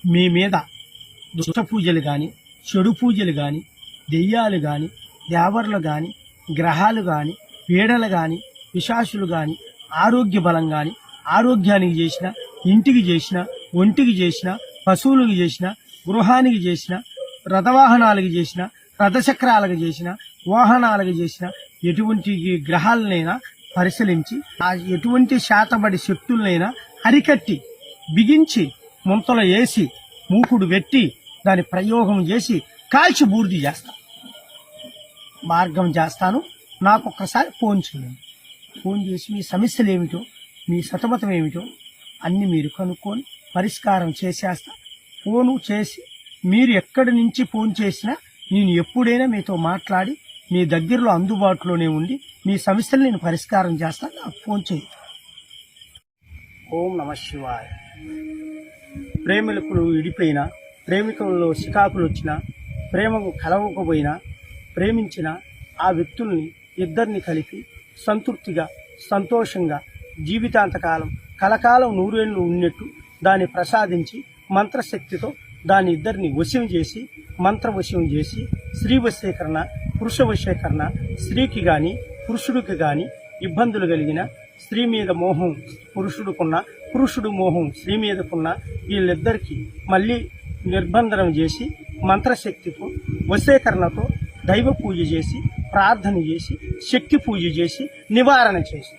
మీ మీద దుష్ట పూజలు గాని, చెడు పూజలు గాని, దెయ్యాలు గాని, దేవర్లు గాని, గ్రహాలు గాని, పీడలు గాని, పిశాచులు గాని, ఆరోగ్య బలం గాని, ఆరోగ్యానికి చేసిన, ఇంటికి చేసిన, ఒంటికి చేసిన, పశువులకు చేసిన, గృహానికి చేసిన, రథవాహనాలకు చేసిన, రథచక్రాలకు చేసిన, వాహనాలకు చేసిన ఎటువంటి గ్రహాలనైనా పరిశీలించి ఆ ఎటువంటి శాతబడి శక్తులనైనా అరికట్టి బిగించి ముంతలో వేసి మూకుడు పెట్టి దాని ప్రయోగం చేసి కాల్చి బూర్ది చేస్తాను. మార్గం చేస్తాను. నాకు ఒక్కసారి ఫోన్ చేయండి. ఫోన్ చేసి మీ సమస్యలు ఏమిటో, మీ సతమతం ఏమిటో అన్ని మీరు కనుక్కొని పరిష్కారం చేసేస్తా. ఫోను చేసి మీరు ఎక్కడి నుంచి ఫోన్ చేసినా నేను ఎప్పుడైనా మీతో మాట్లాడి మీ దగ్గరలో అందుబాటులోనే ఉండి మీ సమస్యలు నేను పరిష్కారం చేస్తాను. నాకు ఫోన్ చేయండి. ఓం నమ శివాయ. ప్రేమికులు విడిపోయినా, ప్రేమికుల్లో చికాకులు వచ్చినా, ప్రేమకు కలవకపోయినా, ప్రేమించిన ఆ వ్యక్తుల్ని ఇద్దరిని కలిపి సంతృప్తిగా, సంతోషంగా జీవితాంతకాలం కలకాలం నూరేళ్లు ఉన్నట్టు దాన్ని ప్రసాదించి మంత్రశక్తితో దాని ఇద్దరిని వశం చేసి, మంత్రవశం చేసి, స్త్రీ వశీకరణ, పురుష వశీకరణ, స్త్రీకి గాని పురుషుడికి గాని ఇబ్బందులు కలిగిన, స్త్రీ మీద మోహం పురుషుడుకున్న, పురుషుడు మోహం స్త్రీ మీదకున్న వీళ్ళిద్దరికీ మళ్ళీ నిర్బంధనం చేసి మంత్రశక్తితో వశీకరణతో దైవ పూజ చేసి, ప్రార్థన చేసి, శక్తి పూజ చేసి నివారణ చేసి